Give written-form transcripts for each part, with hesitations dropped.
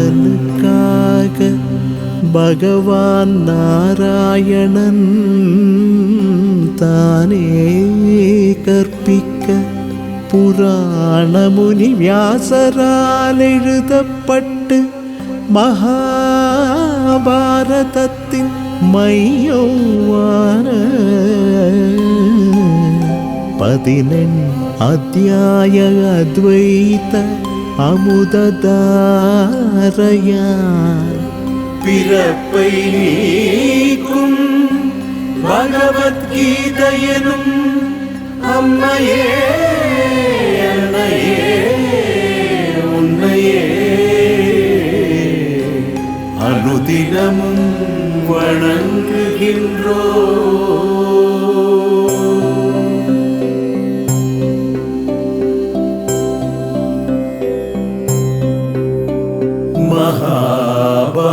பார்த்தனுக்காக பகவான் நாராயணன் தானே கற்பிக்க புராணமுனி வியாசரால் எழுதப்பட்டு மகாபாரதத்தின் மையவான 18 அத்தியாய அத்வைத அமுததாரயான் பிறப்பை நீக்கும் பகவத்கீதையனும் அம்மையே அன்னையே உன்னையே அனுதினமும் வணங்குகின்றோ.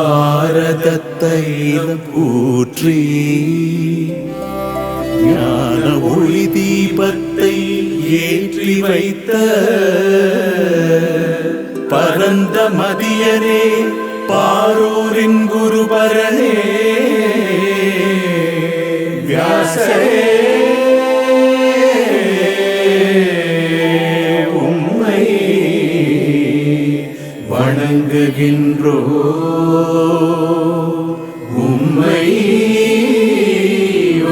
மகாபாரதத்தை ஊற்றி ஞான ஒளி தீபத்தை ஏற்றி வைத்த பரந்த மதியனே பாரூரின் குருபரனே வியாசரே உம்மை வணங்குகின்றோ உம்மை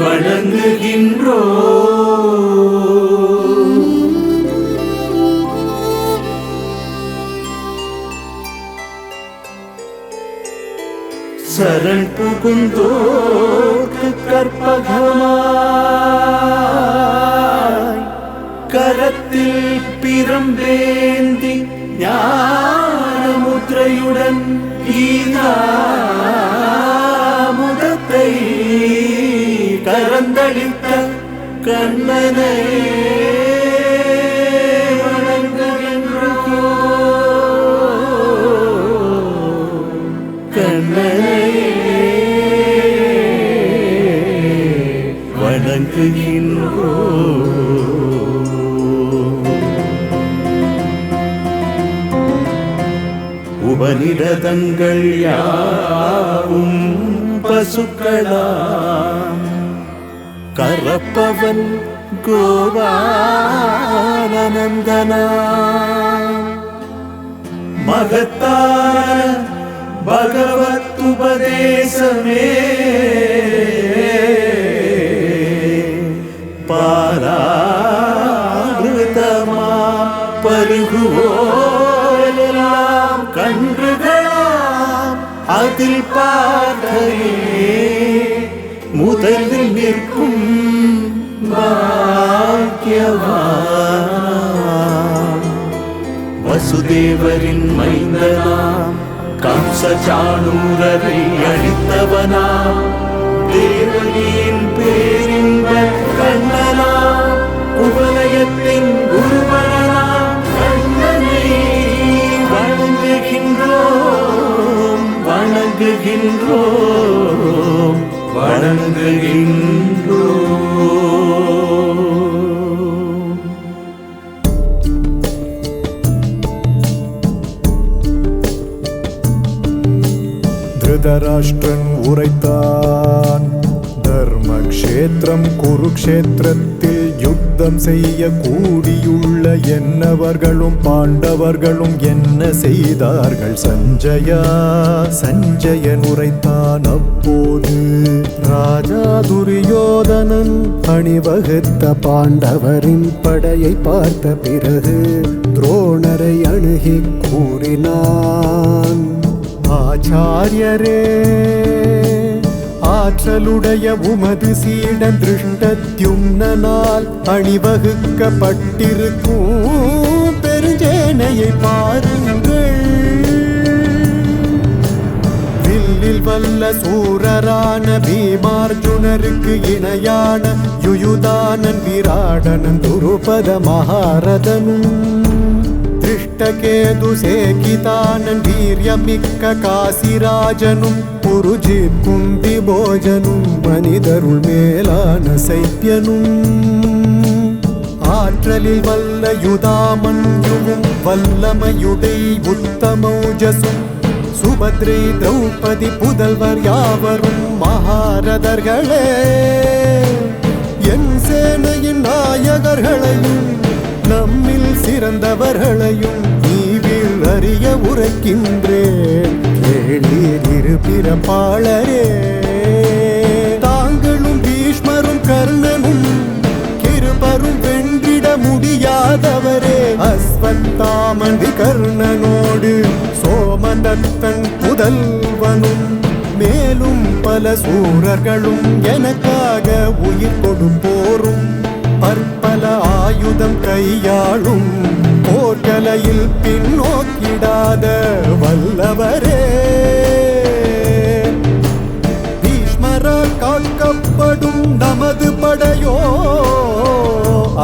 வணங்குகின்றோ. சரண் புகுந்தோர்க்கு கற்பகமாய் கரத்தில் பிரம்பேந்தி ஞானமுத்ரையுடன் கீதாமுதத்தை கரந்தளித்த கண்ணனை வணங்குகின்றோ கண்ணனை வணங்குகின்றோ. உபநிடதங்கள் யாவும் பசுக்களாம் கரப்பவன் கோபாலநந்தனா மகத்தான பகவத்துபதேசமே பாராமிருதமாம் பருகுவோரெல்லாம் கன்றுகளாம் அதில் பார்த்தையே முதலில் நிற்கும் பாக்கியவான் வசுதேவரின் மைந்தனாம் கம்சசாணூரரை அழித்தவனாம் தேவகியின் பேரின்ப கண்ணனாம் குவலயத்தின் குருவனாம் கண்ணனை வணங்குகின்றோம் வணங்குகின்றோம் வணங்குகின்றோம். திருதராஷ்டிரன் உரைத்தான் தர்மக்ஷேத்திரம் குருக்ஷேத்திரத்தில் யுத்தம் செய்ய கூடியுள்ள என்னவர்களும் பாண்டவர்களும் என்ன செய்தார்கள் சஞ்சயா. சஞ்சயன் உரைத்தான் அப்போது ராஜா துரியோதனன் அணிவகுத்த பாண்டவரின் படையை பார்த்த பிறகு துரோணரை அணுகி கூறினான் ஆச்சாரியரே ஆற்றலுடைய உமது சீடன் திருஷ்டத்யும்னனால் அணிவகுக்கப்பட்டிருக்கும் பெருஞ்சேனையை பாருங்கள். வில்லில் வல்ல சூரரான பீமார்ஜுனருக்கு இணையான யுயுதானன் விராடனன் துருபத மகாரதனும் திருஷ்டகேது சேகிதானன் வீரியமிக்க காசிராஜனும் புருஜித் குந்தி போஜனும் மனிதருள் மேலான சைத்தியனும் ஆற்றலில் வல்ல யுதாமன்யுவும் வல்லமையுடை உத்தமௌஜசும் சுபத்ரை திரௌபதி புதல்வர் யாவரும் மகாரதர்களே என் சேனையின் நாயகர்களையும் நம்மில் சிறந்தவர்களையும் நீவில் அறிய உரைக்கின்றேன் கேளீர் இருபிறப்பாளரே தாங்களும் பீஷ்மரும் கர்ணனும் கிருபரும் வென்றிட முடியாதவரே அஸ்வத்தாமன் விகர்ணனோடு சோமதத்தன் புதல்வனும் மேலும் பல சூரர்களும் எனக்காக உயிர் கொடும் போரும் பற்பல ஆயுதம் கையாளும் போர்க்கலையில் பின்னோக்கிடாத வல்லவரே பீஷ்மரால் காக்கப்படும் நமது படையோ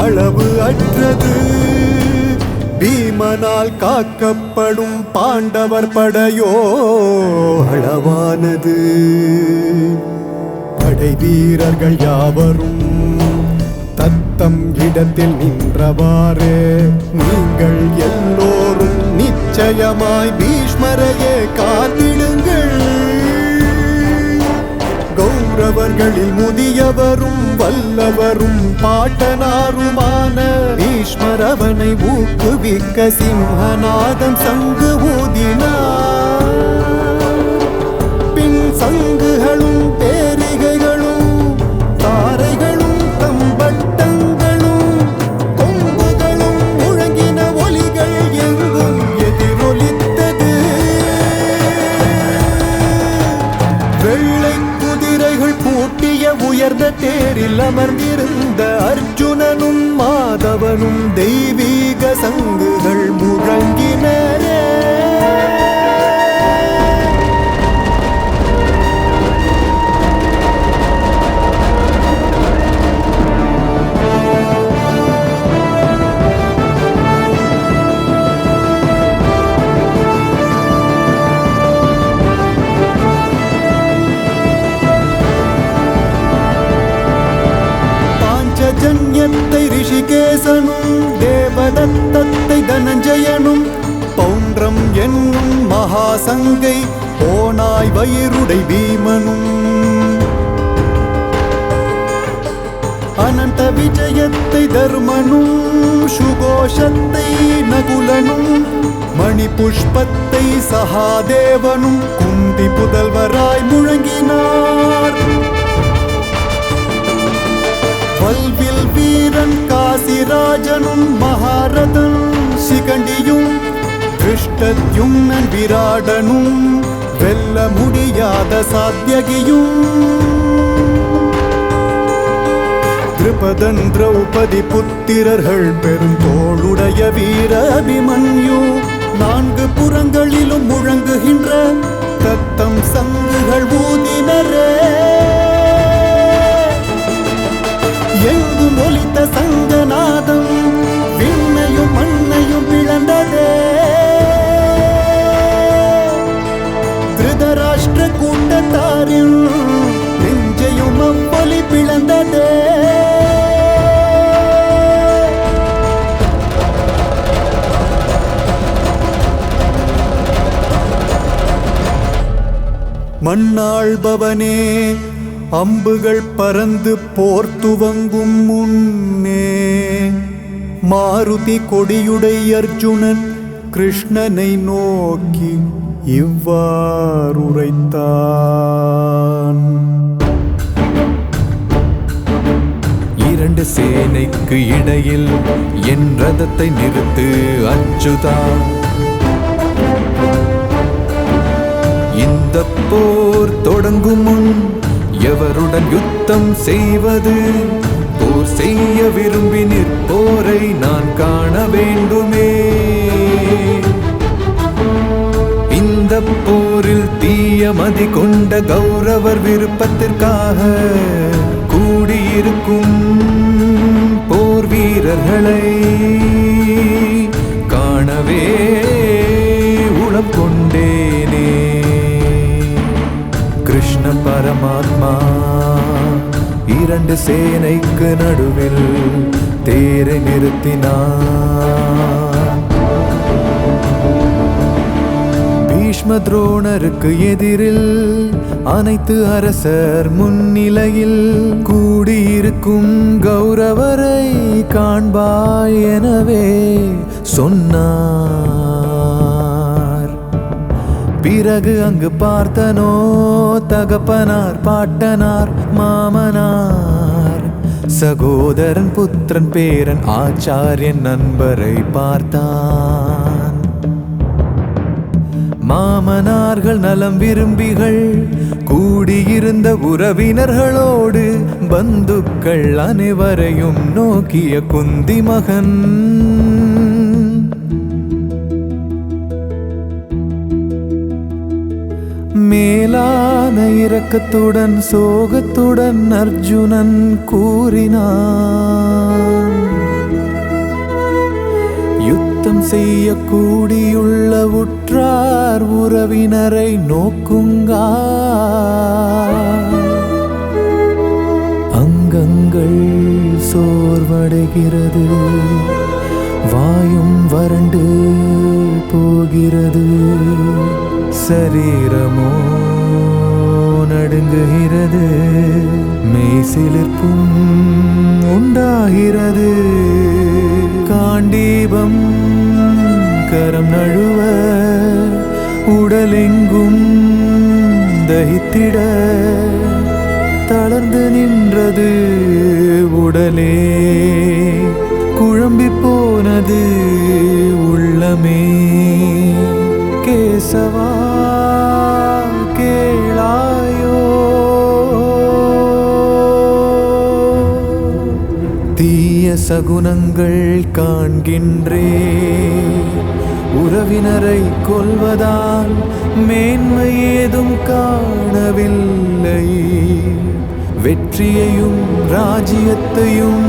அளவு அற்றது பீமனால் காக்கப்படும் பாண்டவர் படையோ அளவானது படை வீரர்கள் யாவரும் தத்தம் இடத்தில் நின்றவாறே நீங்கள் எல்லோரும் நிச்சயமாய் பீஷ்மரையே காத்திடுங்கள் கௌரவர்களில் முதியவரும் வல்லவரும் பாட்டனாருமான பீஷ்மர் அவனை ஊக்குவிக்க சிம்ஹநாதம் சங்கு ஊதினார் பின் சங்குகளும் பேரிகைகளும் தாரைகளும் தம்பட்டங்களும் கொம்புகளும் முழங்கின ஒலிகள் எங்கும் எதிரொலித்தது வெள்ளை குதிரைகள் பூட்டிய உயர்ந்த தேரில் அமர்ந்திருந்த அர்ஜுனனும் மாதவனும் தெய்வீக சங்குகள் முழங்கினரே ஜன்யத்தை ரிஷிகேசனும் தேவதத்தத்தை தனஞ்சயனும் பௌண்ட்ரம் என்னும் மகாசங்கை ஓனாய் வயிறுடை பீமனும் அனந்த விஜயத்தை தர்மனும் சுகோஷத்தை நகுலனும் மணி புஷ்பத்தை சகாதேவனும் குந்தி புதல்வராய் முழங்கினார் வல்வில் வீரன் காசிராஜனும் மகாரதன் சிகண்டியும் திருஷ்டத்யும்னன் விராடனும் வெல்ல முடியாத சாத்யகியும் திரௌபதன் திரௌபதி புத்திரர்கள் பெருந்தோளுடைய வீர அபிமன்யு நான்கு புறங்களிலும் முழங்குகின்ற தத்தம் சங்குகள் ஊதினரே எங்கும் ஒலித்த சங்கநாதம் விண்ணையும் மண்ணையும் பிளந்ததே திருதராஷ்டிர கூட்டத்தாரின் நெஞ்சையும் அவ்வொலி பிளந்ததே மண்ணாள்பவனே அம்புகள் பறந்து போர் துவங்கும் முன்னே மாருதி கொடியுடை அர்ஜுனன் கிருஷ்ணனை நோக்கி இவ்வாறுரைத்தான் இரண்டு சேனைக்கு இடையில் என் ரதத்தை நிறுத்து அச்சுதா இந்த போர் தொடங்கும் முன் எவருடன் யுத்தம் செய்வது போர் செய்ய விரும்பி நிற்போரை நான் காண வேண்டுமே இந்த போரில் தீய மதி கொண்ட கௌரவர் விருப்பத்திற்காக கூடியிருக்கும் போர் வீரர்களை காணவே உளம் கொண்டேனே கிருஷ்ண பரமாத்மா இரண்டு சேனைக்கு நடுவில் தேரை நிறுத்தினான். பீஷ்ம துரோணருக்கு எதிரில் அனைத்து அரசர் முன்னிலையில் கூடியிருக்கும் கௌரவரை காண்பாய் எனவே சொன்னார். பிறகு அங்கு பார்த்தனோ தகப்பனார் பாட்டனார் மாமனார் சகோதரன் புத்திரன் பேரன் ஆச்சாரியன் நண்பரை பார்த்தான். மாமனார்கள் நலம் விரும்பிகள் கூடியிருந்த உறவினர்களோடு பந்துக்கள் அனைவரையும் நோக்கிய குந்தி மகன் மேலான இரக்கத்துடன் சோகத்துடன் அர்ஜுனன் கூறினான். யுத்தம் செய்ய கூடியுள்ள உற்றார் உறவினரை நோக்குங்கா. அங்கங்கள் சோர்வடைகிறது, வாயும் வறண்டு போகிறது, சரீரமோ நடுங்குகிறது, மெய்சிலிர்ப்பும் உண்டாகிறது. காண்டீபம் கரம் நழுவ உடலெங்கும் தகித்திட தளர்ந்து நின்றது உடலே, குழம்பி போனது உள்ளமே. கேசவா கேளாயோ, தீய சகுனங்கள் காண்கின்றே, உறவினரை கொல்வதால் மேன்மை ஏதும் காணவில்லை. வெற்றியையும் ராஜ்யத்தையும்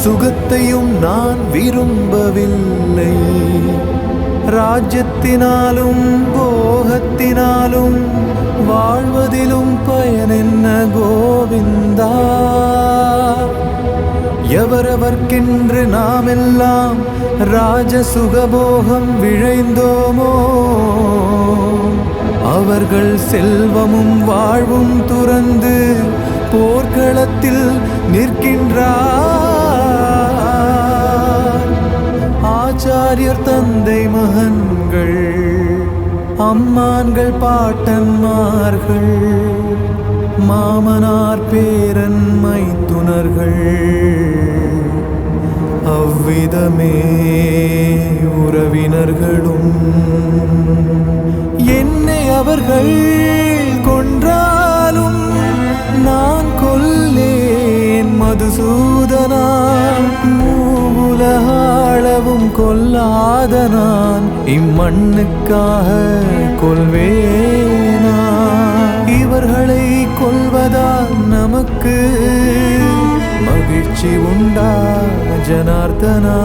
சுகத்தையும் நான் விரும்பவில்லை. ராஜ்யத்தினாலும் போகத்தினாலும் வாழ்வதிலும் பயனென்ன கோவிந்தா. எவரவர்க்கென்று நாமெல்லாம் ராஜ சுகபோகம் விழைந்தோமோ, அவர்கள் செல்வமும் வாழ்வும் துறந்து போர்க்களத்தில் நிற்கின்றார். ஆச்சாரியர் தந்தை மகன்கள், அம்மான்கள் பாட்டன்மார்கள், மாமனார் பேரன் மைத்துனர்கள், அவ்விதமே உறவினர்களும். என்னை அவர்கள் கொன்றாலும் நான் கொல்லேன் மதுசூதனா. மூவுலகாளவும் கொல்லாத நான் இம்மண்ணுக்காக கொல்வேனா. இவர்களை கொல்வதால் நமக்கு மகிழ்ச்சி உண்டா ஜனார்தனா.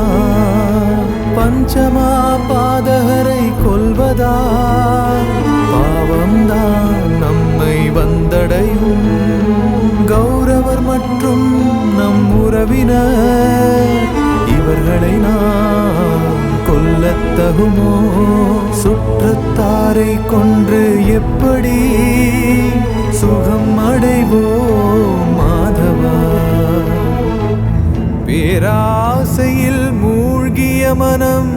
பஞ்சமா பாதகரை கொல்வதால் பாவம்தான் நம்மை வந்தடையும். கௌரவர் மற்றும் நம் உறவினர் இவர்களை நாம் கொல்லத்தகுமோ. சுற்றத்தாரை கொன்று எப்படி சுகம் அடைவோம் மாதவா. பேராசையில் மூழ்கிய மனம்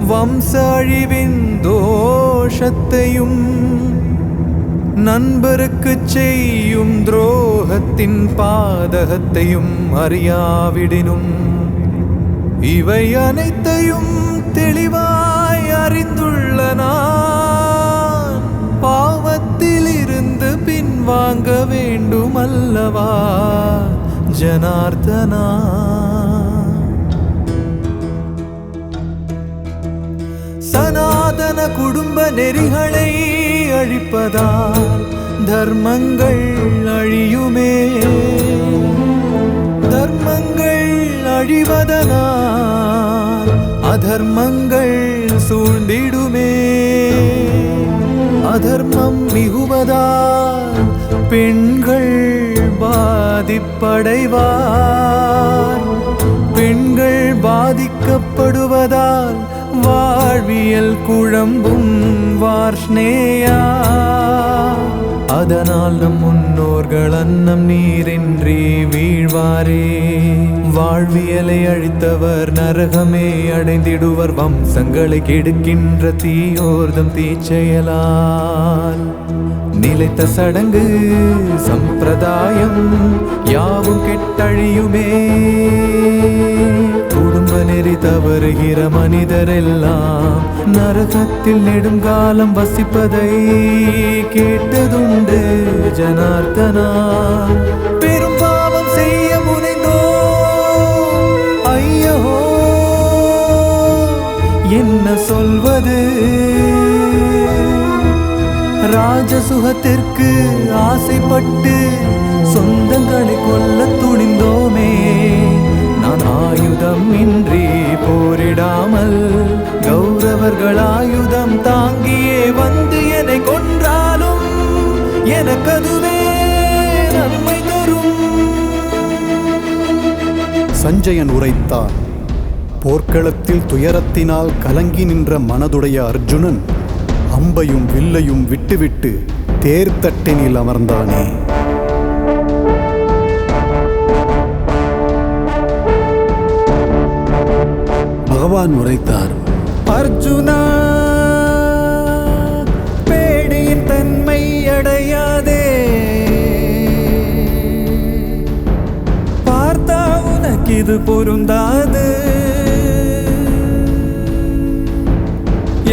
வம்ச அழிவின் தோஷத்தையும் நண்பருக்கு செய்யும் துரோகத்தின் பாதகத்தையும் அறியாவிடினும் இவை அனைத்தையும் தெளிவாய் அறிந்துள்ள நான் பாவத்தில் இருந்து பின்வாங்க வேண்டும் அல்லவா ஜனார்தனா. சனாதன குடும்ப நெறிகளை அழிப்பதால் தர்மங்கள் அழியுமே. தர்மங்கள் அழிவதனால் அதர்மங்கள் சூழ்ந்திடுமே. அதர்மம் மிகுவதால் பெண்கள் பாதிக்கப்படுவர். பாதிப்படைவார். பெண்கள் பாதிக்கப்படுவதால் வாழ்வியல் குழம்பும் வார்ஷ்ணேயா. அதனால் நம் முன்னோர்கள் அன்னம் நீரின்றி வீழ்வாரே. வாழ்வியலை அழித்தவர் நரகமே அடைந்திடுவர். வம்சங்களை கெடுக்கின்ற தீயோர்தம் தீச்செயலால் நிலைத்த சடங்கு சம்பிரதாயம் யாவும் கெட்டழியுமே. குடும்ப நெறி தவறுகிற மனிதரெல்லாம் நரகத்தில் நெடுங்காலம் வசிப்பதை கேட்டதுண்டு ஜனார்த்தனா. பெரும் பாவம் செய்ய முனைந்தோ ஐயோ என்ன சொல்வது. ராஜசுகத்திற்கு ஆசைப்பட்டு சொந்தங்களை கொல்ல துணிந்தோமே. நான் ஆயுதம் இன்றி போரிடாமல் கௌரவர்கள் ஆயுதம் தாங்கியே வந்து என்னை கொன்றாலும் எனக்கதுவே நன்மை தரும். சஞ்சயன் உரைத்தான். போர்க்களத்தில் துயரத்தினால் கலங்கி நின்ற மனதுடைய அர்ஜுனன் அம்பையும் வில்லையும் விட்டுவிட்டு தேர்தட்டினில் அமர்ந்தானே. பகவான் உரைத்தார். அர்ஜுனா, பேடியின் தன்மை அடையாதே. பார்த்தா உனக்கு இது பொருந்தாது.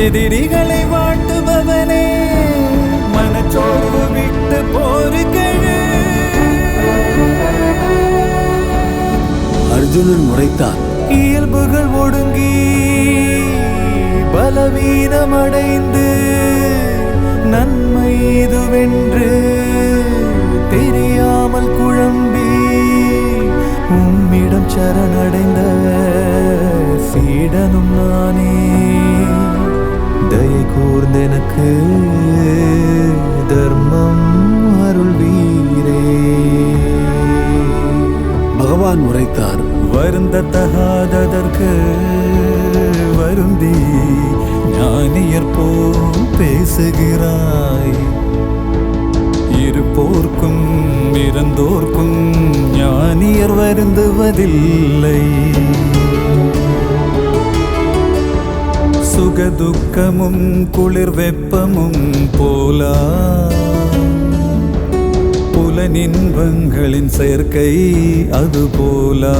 எதிரிகளை வாட்டுபவனே, மனச்சோர்வு விட்டு போருக்கெழு. அர்ஜுனன் உரைத்தார். இயல்புகள் ஒடுங்கி பலவீனமடைந்து நன்மை இதுவென்று தெரியாமல் குழம்பி உம்மிடம் சரணடைந்த சீடனும் நானே. தயை கூர்ந்தெனக்கு தர்மம் அருள்வீரே. பகவான் உரைத்தார். வருந்தத்தகாததற்கு வருந்தி ஞானியர் போல் பேசுகிறாய். இருப்போர்க்கும் இறந்தோர்க்கும் ஞானியர் வருந்துவதில்லை. சுகதுக்கமும் குளிர் வெப்பமும் போலா புலனின்பங்களின் சேர்க்கை அதுபோலா.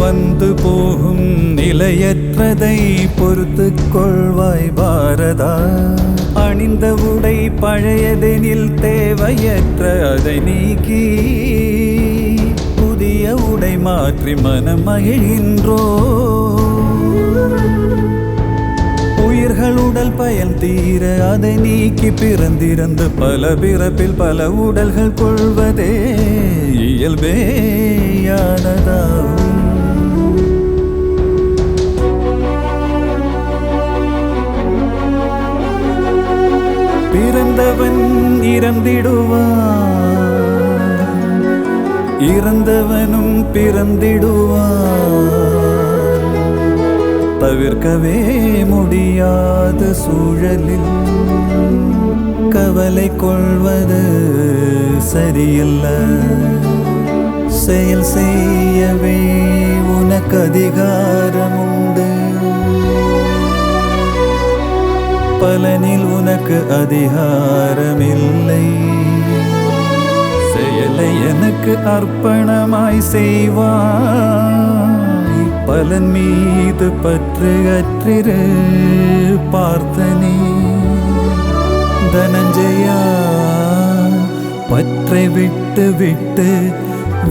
வந்து போகும் நிலையற்றதை பொறுத்து கொள்வாய் பாரதா. அணிந்த உடை பழையதெனில் தேவையற்ற அதை நீக்கி புதிய உடை மாற்றி மனம் மகிழ்கின்றோ. உயிர்கள் உடல் பயன் தீர அதை நீக்கி பிறந்திருந்து பல பிறப்பில் பல உடல்கள் கொள்வதே இயல்பேயானதாகும். பிறந்தவன் இறந்திடுவான், இறந்தவனும் பிறந்திடுவான். தவிர்க்கவே முடியாத சூழலில் கவலை கொள்வது சரியல்ல. செயல் செய்யவே உனக்கு அதிகாரம் உண்டு. பலனில் உனக்கு அதிகாரமில்லை. செயலை எனக்கு அர்ப்பணமாய் செய்வாய். பலன் மீது பற்று அற்றிரு பார்த்தனே. தனஞ்சயா, பற்றை விட்டு விட்டு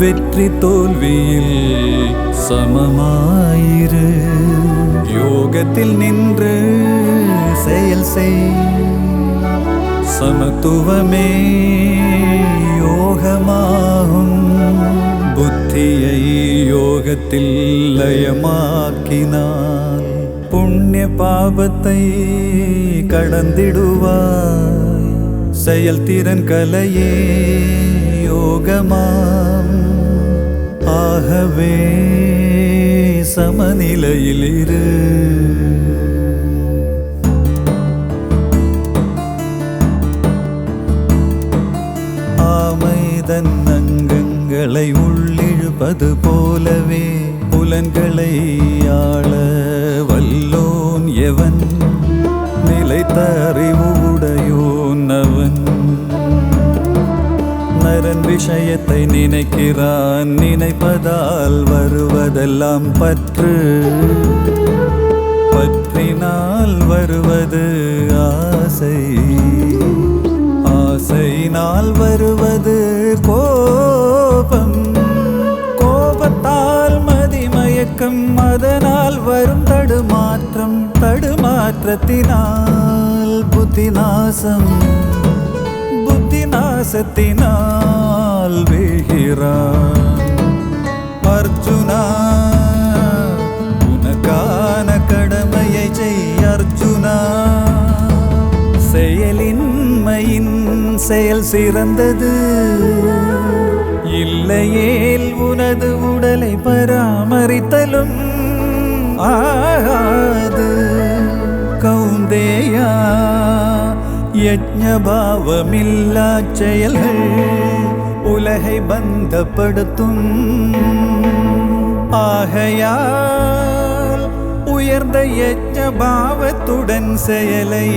வெற்றி தோல்வியில் சமமாயிரு. யோகத்தில் நின்று செயல் செய். சமத்துவமே யோகமாகும். புத்தியை யோகத்தில் லயமாக்கினால் புண்ணிய பாபத்தை கடந்திடுவாய். செயல்திறன் கலையே யோகமாம். ஆகவே சமநிலையிலிரு. ஆமைதன் அங்கங்களை உள்ளிழுப்பது போலவே புலன்களை ஆள வல்லோன் எவன்? நிலைத்த அறிவு உடையோன் அவன். நரன் விஷயத்தை நினைக்கிறான், நினைப்பதால் வருவதெல்லாம் பற்று. பற்றினால் வருவது ஆசை, ஆசையினால் வருவது கோபம். கோபத்தால் மதிமயக்கம், அதனால் வரும் தடுமாற்றம். தடுமாற்றத்தினால் புத்திநாசம், புத்திநாசத்தினால் வீழ்கிறான். அர்ஜுனா, உனக்கான கடமையை செய் அர்ஜுனா. செயலின்மையின் செயல் சிறந்தது, இல்லையேல் உனது உடலை பராமரித்தலும் ஆகாது. கௌந்தேயா, யஜ்ஞபாவமில்லா செயல்கள் உலகை பந்தப்படுத்தும். ஆகையால் உயர்ந்த யஜ்ஞபாவத்துடன் செயலை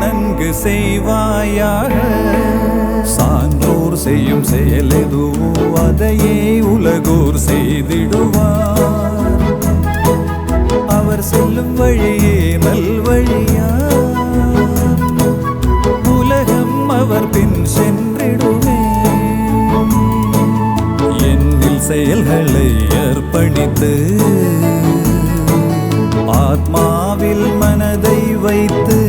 நன்கு செய்வாயாக. சான்றோர் செய்யும் செயலெதுவோ அதையே உலகோர் செய்திடுவார். அவர் செல்லும் வழியே நல்வழியா, உலகம் அவர் பின் சென்றிடுமே. என்னில் செயல்களை அர்ப்பணித்து ஆத்மாவில் மனதை வைத்து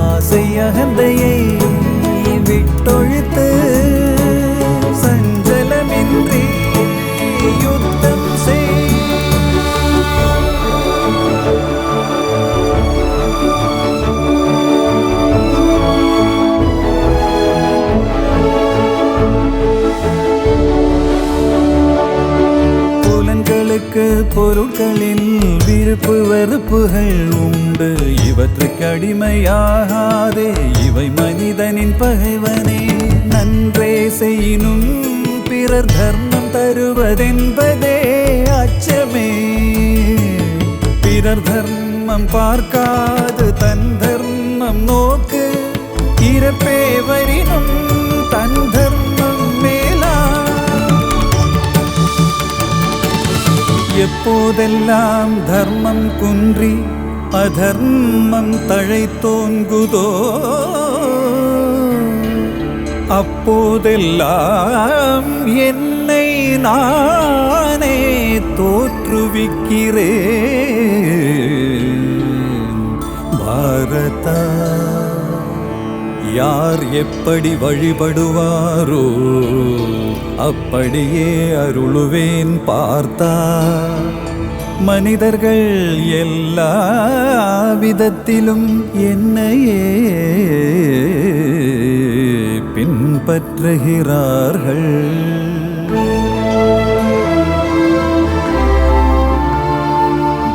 ஆசை அகந்தையை விட்டொழித்து சஞ்சலமின்றி யுத்தம் செய். பொருட்களில் விருப்பு வெறுப்புகள் உண்டு, இவற்றுக்கு அடிமையாகாதே. இவை மனிதனின் பகைவனே. நன்றே செய்யினும் பிறர் தர்மம் தருவதென்பதே அச்சமே. பிறர் தர்மம் பார்க்காது தன் தர்மம் நோக்கு. இறப்பே வரினும் தன் தர்மம் மேலா. எப்போதெல்லாம் தர்மம் குன்றி அதர்மம் தழைத்தோங்குதோ, அப்போதெல்லாம் என்னை நானே தோற்றுவிக்கிறேன். பாரதா, யார் எப்படி வழிபடுவாரோ அப்படியே அருளுவேன் பார்த்தா. மனிதர்கள் எல்லா விதத்திலும் என்னையே பின்பற்றுகிறார்கள்.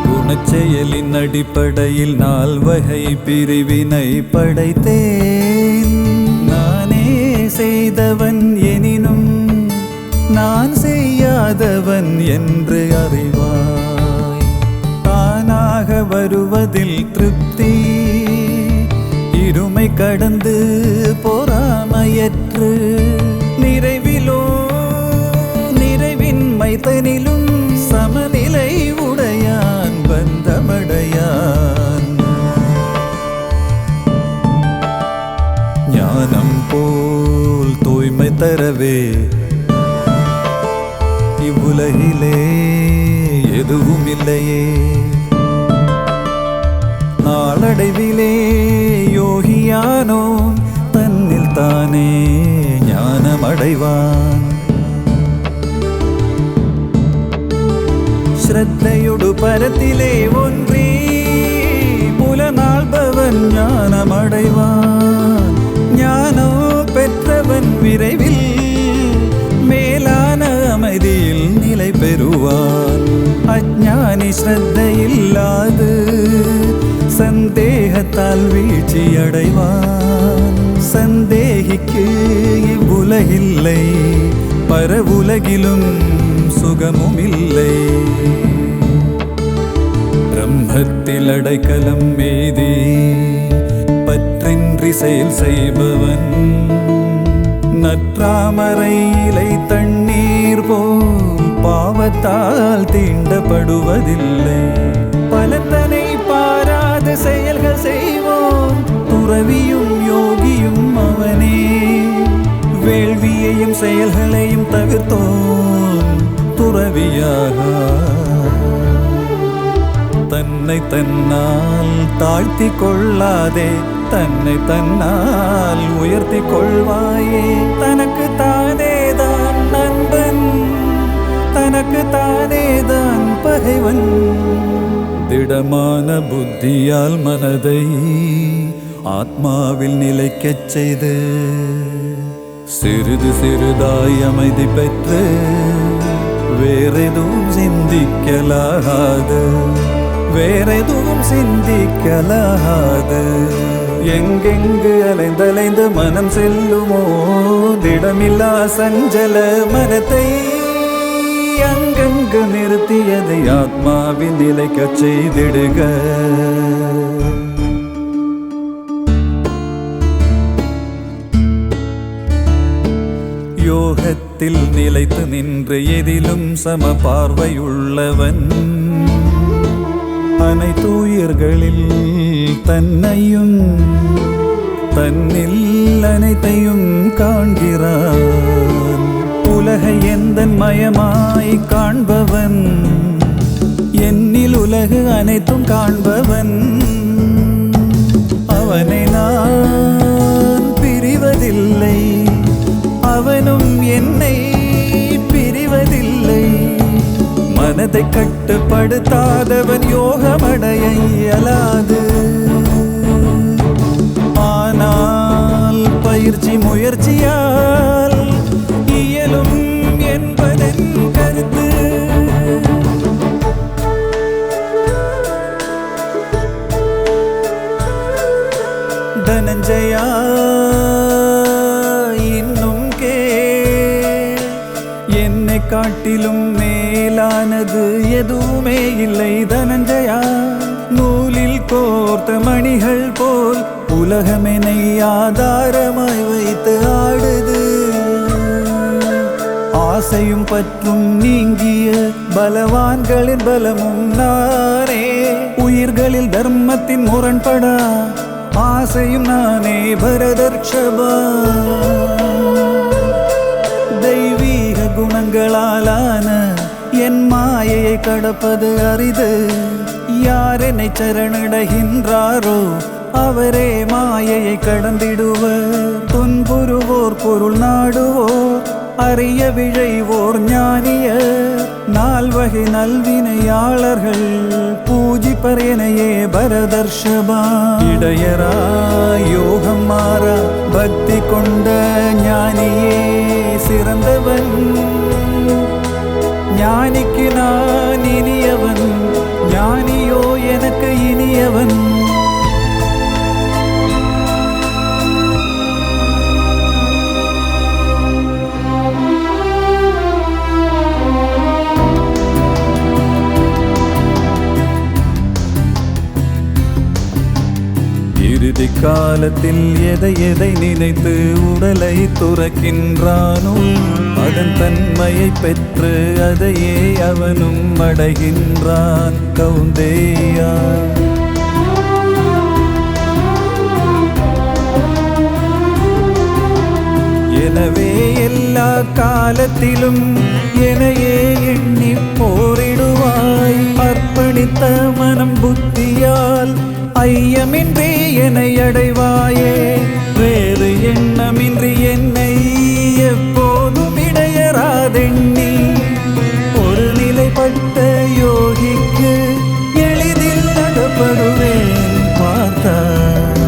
குணச்செயலின் அடிப்படையில் 4 வகை பிரிவினை படைத்தேன். நானே செய்தவன் எனினும் நான் செய்யாதவன் என்று அறிவாய். தானாக வருவதில் திருப்தி, இருமை கடந்து பொறாமையற்று. நிறைவிலோ நிறைவின்மை தனிலும் சமநிலை உடையான் பந்தமடையான். ஞானம் போல் தூய்மை தரவே இவ்வுலகிலே எதுவும் இல்லையே. நாளடைவிலே யோகியானோ தன்னில் தானே ஞானமடைவான். ஸ்ரத்தையொடு பரத்திலே ஒன்றி புலனாள்பவன் ஞானமடைவான். ஞானோ பெற்ற இல்லாது சந்தேகத்தால் வீழ்ச்சியடைவான். சந்தேகிக்கு இவ்வுலகில்லை, பரவுலகிலும் சுகமும் இல்லை. பிரம்மத்தில் அடைக்கலம் மீதி பற்றின்றி செயல் செய்பவன் நற்றாமரை இலை தண்ணீர் போல் பாவத்தால் தீண்டப்படுவதில்லை. பலத்தனை பாராத செயல்கள் செய்வோம் துறவியும் யோகியும் அவனே. வேள்வியையும் செயல்களையும் தவிர்த்தோம் துறவியாக. தன்னை தன்னால் தாழ்த்தி கொள்ளாதே, தன்னை தன்னால் உயர்த்தி கொள்வாயே. தனக்கு தானேதான் நண்பன், தனக்கு தானேதான் பகைவன். திடமான புத்தியால் மனதை ஆத்மாவில் நிலைக்கச் செய்து சிறிது சிறிதாய் அமைதி பெற்று வேறெதுவும் சிந்திக்கலாகாது, வேறெதுவும் சிந்திக்கலாகாது. எங்கெங்கு அலைந்தலைந்து மனம் செல்லுமோ திடமில்லா சஞ்சல மனத்தை அங்கங்கு நிறுத்தியதை ஆத்மாவின் நிலைக்கச் செய்திடுக. யோகத்தில் நிலைத்து நின்று எதிலும் சம பார்வையுள்ளவன் அனைத்து உயிர்களில் தன்னையும் தன்னில் அனைத்தையும் காண்கிறான். உலகை எந்தன் மயமாய் காண்பவன் என்னில் உலகு அனைத்தும் காண்பவன். அவனை நான் பிரிவதில்லை, அவனும் என்னை பிரிவதில்லை. மனதை கட்டுப்படுத்தாதவன் யோகமடைய இயலாது. ஆனால் பயிற்சி முயற்சியால் இயலும் என்பதன் கருத்து. தனஞ்சயா இன்னும் கேள், என்னை காட்டிலும் மேலானது எதுவுமே இல்லை. தனஞ்சயா நூலில் கோர்த்த மணிகள் போல் உலகமெனை ஆதாரமாய் வைத்து ஆடுது. ஆசையும் பற்றும் நீங்கிய பலவான்களின் பலமும் நானே. உயிர்களில் தர்மத்தின் முரண்படா ஆசையும் நானே. பரதர்ஷபா தெய்வீக குணங்களாலான என் மாயையை கடப்பது அரிது. யார் என்னை சரணடைகின்றாரோ அவரே மாயையை கடந்திடுவர். துன்புறுவோர் பொருள் நாடுவோர் அறிய விழைவோர் ஞானியர். நால்வகை நல்வினையாளர்கள் பூஜிப்பர் எனையே பரதர்ஷபா. இடையரா யோகம் மாறா பக்தி கொண்ட ஞானியே சிறந்தவன். ஞானிக்கு நான் இனியவன், ஞானியோ எனக்கு இனியவன். இறுதி காலத்தில் எதை எதை நினைத்து உடலை துறக்கின்றானோ அதன் தன்மையை பெற்று அதையே அவனும் அடைகின்றான். கௌந்தேயா எனவே எல்லா காலத்திலும் எனையே எண்ணி போரிடுவாய். அர்ப்பணித்த மனம் புத்தியால் ஐயமின்றி என்னை அடைவாயே. வேறு எண்ணமின்றி என்னை எப்போதும் இடையராதெண்ணி ஒரு நிலைப்பட்ட யோகிக்கு எளிதில் அகப்படுவேன் பார்த்தார்.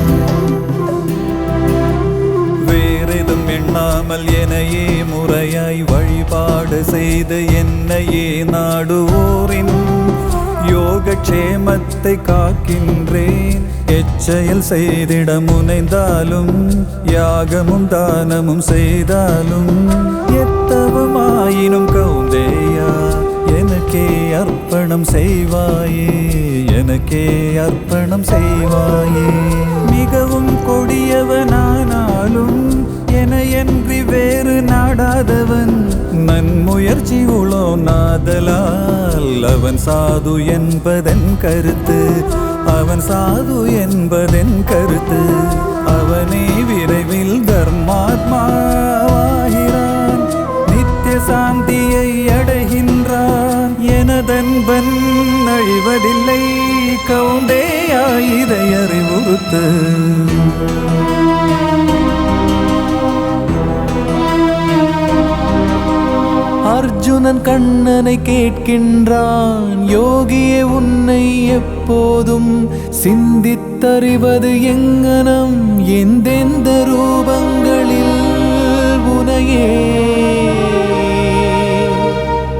வேறெதும் எண்ணாமல் என்னையே முறையாய் வழிபாடு செய்து என்னையே நாடுவோரின் யோகக்ஷேமத்தை காக்கின்றேன். எச்செயல் செய்திட முனைந்தாலும் யாகமும் தானமும் செய்தாலும் எத்தவமாயினும் கௌந்தேயா எனக்கே அர்ப்பணம் செய்வாயே, எனக்கே அர்ப்பணம் செய்வாயே. மிகவும் கொடியவனானாலும் எனையன்றி வேறு நாடாதவன் நன்முயற்சி உளோ நாதலால் அவன் சாது என்பதன் கருத்து, அவன் சாது என்பதன் கருத்து. அவனே விரைவில் தர்மாத்மாவாகிறான், நித்திய சாந்தியை அடைகின்றான். எனதன்பன் அழிவதில்லை கௌந்தேயா, இதை அறிவுறுத்து. அர்ஜுனன் கண்ணனை கேட்கின்றான், யோகியே உன்னை எப்போதும் சிந்தித்தறிவது எங்கனம், எந்தெந்த ரூபங்களில் உனையே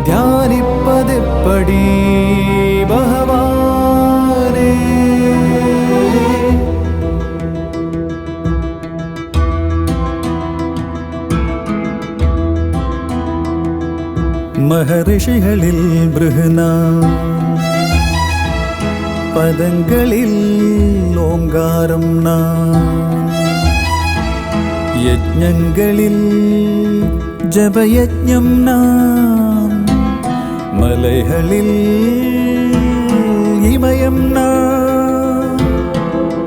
தியானிப்பதெப்படி பகவானே. மகரிஷிகளில் பிருகுனா, பதங்களில் ஓங்காரம் நான், யஜ்ஞங்களில் ஜபயஜ்ஞம் நான், மலைகளில் இமயம் நான்,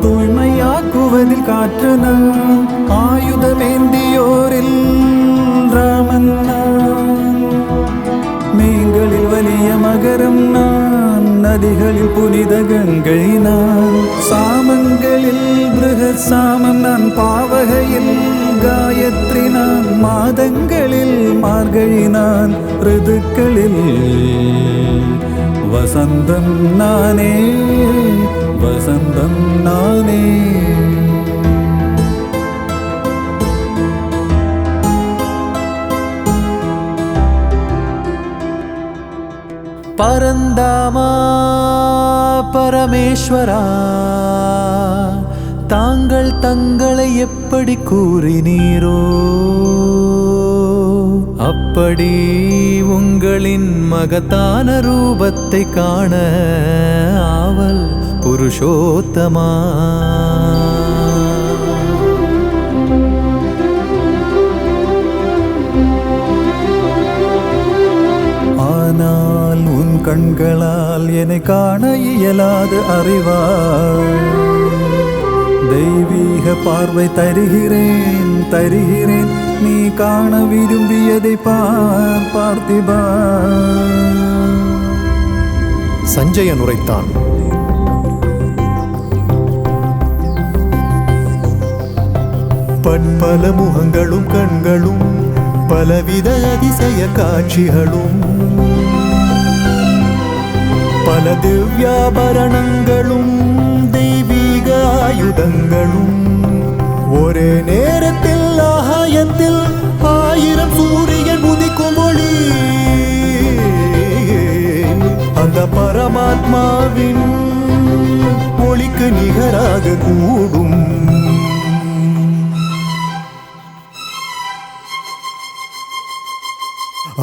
தூய்மையாக்குவதில் காற்று நான், ஆயுதமேந்தியோரில் ராமன் நான், மீன்களில் வலிய மகரம் நான், நதிகளில் புனித கங்கை நான், சாமங்களில் பிருகத் சாமம் நான், பாவகையில் காயத்ரி நான், மாதங்களில் மார்கழி நான், ரிதுக்களில் வசந்தம் நானே, வசந்தம் நானே. பரந்தாமா பரமேஸ்வரா, தாங்கள் தங்களை எப்படி கூறினீரோ அப்படி உங்களின் மகத்தான ரூபத்தை காண ஆவல் புருஷோத்தமா. ஆனால் உன் கண்களால் என்னை காண இயலாது அறிவாய். தெய்வீக பார்வை தருகிறேன் தருகிறேன், நீ காண விரும்பியதை பார் பார்த்திபா. சஞ்சயன் உரைத்தான். பற்பல முகங்களும் கண்களும் பலவித அதிசய காட்சிகளும் பல திவ்யாபரணங்களும் தெய்வீக ஆயுதங்களும் ஒரே நேரத்தில் ஆகாயத்தில் 1000 சூரியன் உதிக்கும் ஒளி அந்த பரமாத்மாவின் ஒளிக்கு நிகராக கூடும்.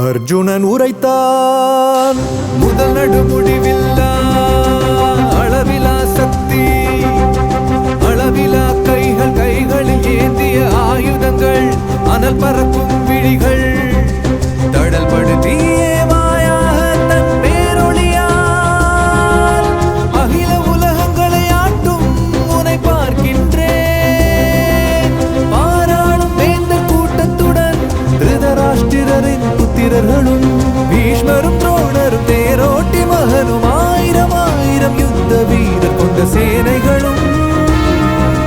அர்ஜுனன் உரைத்தான். முதல் நடு முடிவில்லா அளவிலா சக்தி, அளவிலா கைகள், கைகளில் ஏந்திய ஆயுதங்கள், அனல் பறக்கும் விழிகள், தடல் படுத்தியே மாயாக தன் பேரொளியால் அகில உலகங்களை ஆட்டும் உனை பார்க்கின்றேன். பாராளும் வேந்தர் கூட்டத்துடன் திருதராஷ்டிரரின் புத்திரர்களும் பீஷ்மரும் துரோணரும் தேரோட்டி மகனும் 1000 யுத்த வீரர் கொண்ட சேனைகளும்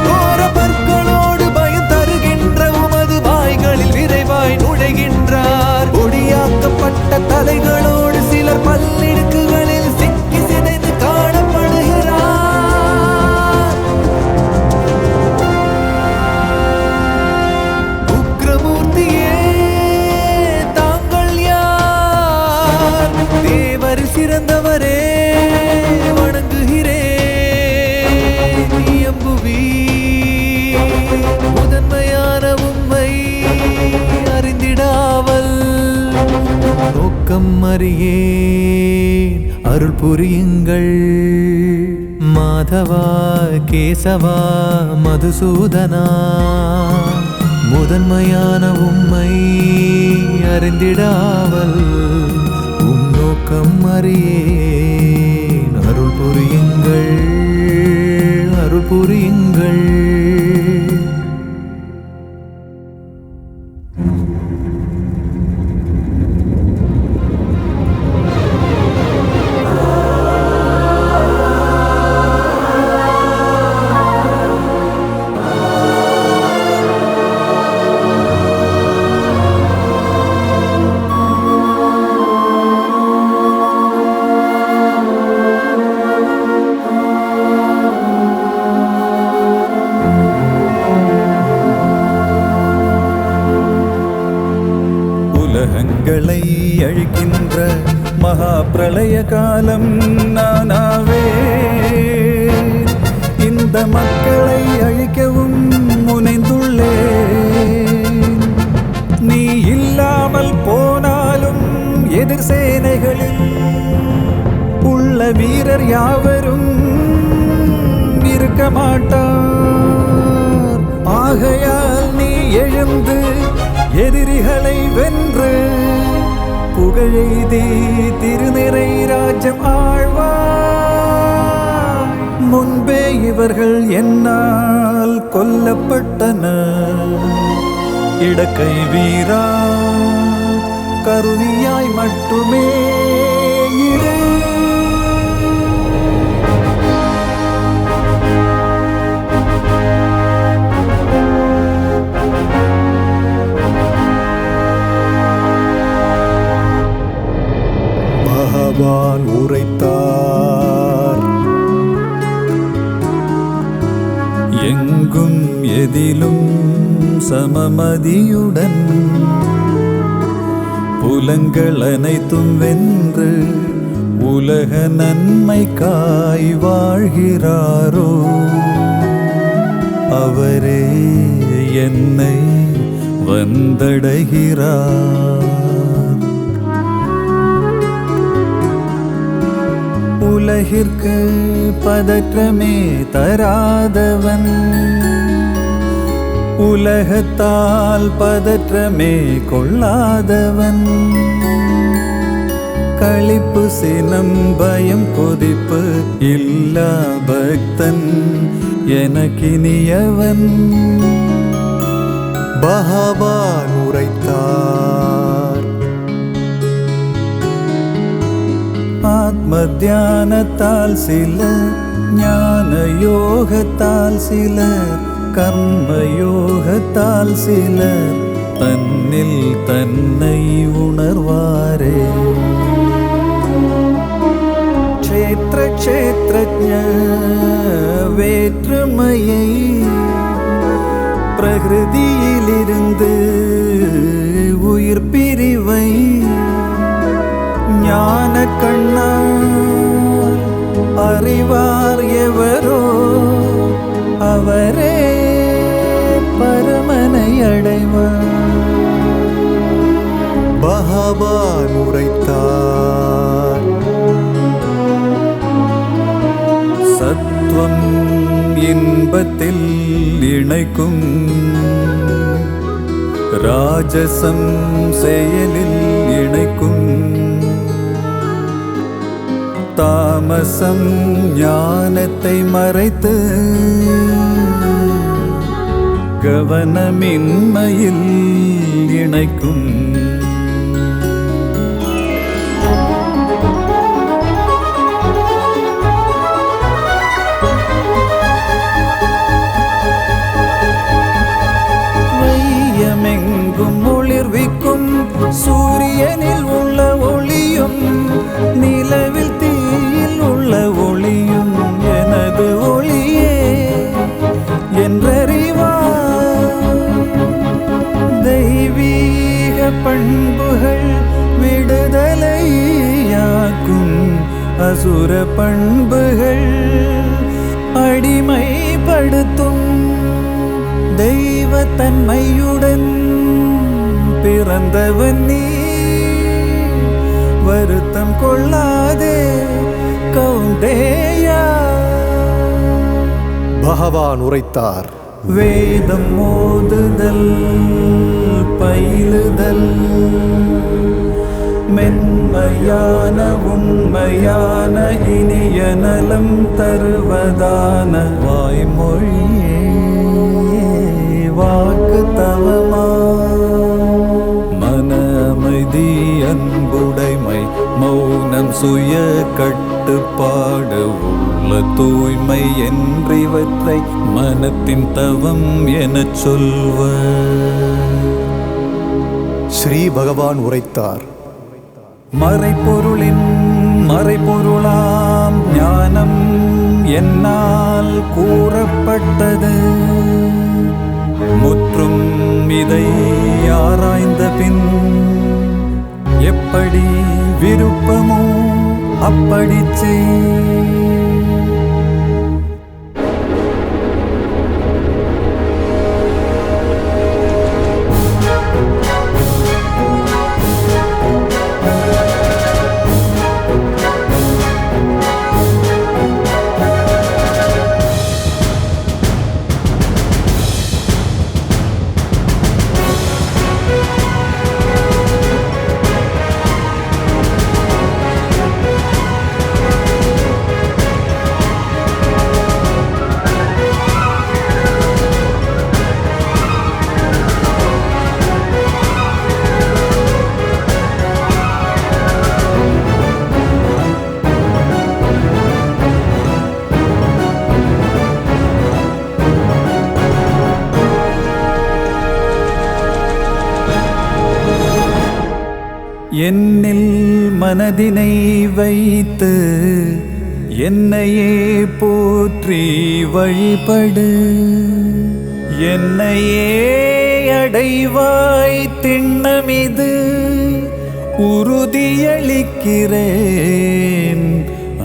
கோர பற்களோடு பயம் தருகின்ற உமது வாய்களில் விரைவாக அறியேன் அருள் புரியுங்கள். மாதவா கேசவா மதுசூதனா முதன்மையான உம்மை அறிந்திடாவல் உம் நோக்கம் அறியேன் அருள் புரியுங்கள் அருள் புரியுங்கள். உலகங்களை அழிக்கின்ற மகா பிரளய காலம் நானாவே. இந்த மக்களை அழிக்கவும் முனைந்துள்ளேன். நீ இல்லாமல் போனாலும் எதிர் சேனைகளில் உள்ள வீரர் யாவரும் இருக்க மாட்டார். ஆகையால் நீ எழுந்து எதிரிகளை வென்று புகழெய்தி திருநிறை ராஜ்யம் ஆழ்வாய். முன்பே இவர்கள் என்னால் கொல்லப்பட்டனர். இடக்கை வீரா கருவியாய் மட்டுமே இரு. பகவான் உரைத்தார், எங்கும் எதிலும் சமமதியுடன் புலங்கள் அனைத்தும் வென்று உலக நன்மைக்காய் வாழ்கிறாரோ அவரே என்னை வந்தடைகிறார். உலகிற்கு பதற்றமே தராதவன், உலகத்தால் பதற்றமே கொள்ளாதவன், களிப்பு சினம் பயம் கொதிப்பு இல்லா பக்தன் எனக்கினியவன். பகவான் உரைத்தார், ஆத்ம தியானத்தால் சிலர், ஞான யோகத்தால் சிலர், கர்ம யோகத்தால் சிலர் தன்னில் தன்னை உணர்வாரே. க்ஷேத்ர க்ஷேத்ரஜ்ஞ வேற்றுமையை பிரகிருதியிலிருந்து உயிர் பிரிவை ஞான கண்ணால் அறிவார் எவரோ அவரே பரமனை அடைவார். பகவான் உரைத்தார், சத்வம் இன்பத்தில் இணைக்கும், ராஜசம் செயலில் இணைக்கும், தாமசம் ஞானத்தை மறைத்து கவனமின்மையில் இணைக்கும். வையமெங்கும் ஒளிர்விக்கும் சூரியனில் உள்ள ஒளியும், நிலவில் தீயில் உள்ள ஒளியும் எனது ஒளியே என்றறிவார். தெய்வீக பண்புகள் விடுதலையாக்கும், அசுர பண்புகள் அடிமைப்படுத்தும். தெய்வத்தன்மையுடன் பிறந்தவன் நீ, வருத்தம் கொள்ளாதே கௌண்டேயா. பகவான் உரைத்தார். வேதம் மோதுதல் பயிலுதல் மென்மையான உண்மையான இனிய நலம் தருவதான வாய்மொழியே வாக்கு தவமா. மன அமைதி அன்புடைமை மௌனம் சுய கட்டுப்பாடு உள்ள தூய்மை என்றிவற்றை மனத்தின் தவம் எனச் சொல்வர். ஸ்ரீ பகவான் உரைத்தார். மறைப்பொருளின் மறைப்பொருளாம் ஞானம் என்னால் கூறப்பட்டது. முற்றும் இதை ஆராய்ந்த பின் எப்படி விருப்பமோ அப்படி செய். என்னில் மனதினை வைத்து என்னையே போற்றி வழிபடு. என்னையே அடைவாய் திண்ணமிது உறுதியளிக்கிறேன்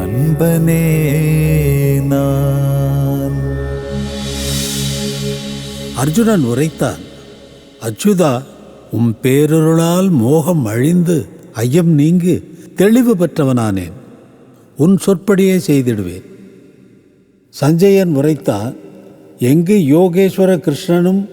அன்பனே நான். அர்ஜுனன் உரைத்தான். அச்சுதா, உம் பேரருளால் மோகம் அழிந்து ஐயம் நீங்கு தெளிவு பெற்றவனானேன். உன் சொற்படியே செய்திடுவேன். சஞ்சயன் உரைத்தான். எங்கு யோகேஸ்வர கிருஷ்ணனும்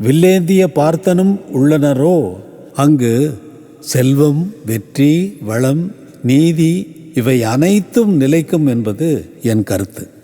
வில்லேந்திய பார்த்தனும் உள்ளனரோ அங்கு செல்வம், வெற்றி, வளம், நீதி இவை அனைத்தும் நிலைக்கும் என்பது என் கருத்து.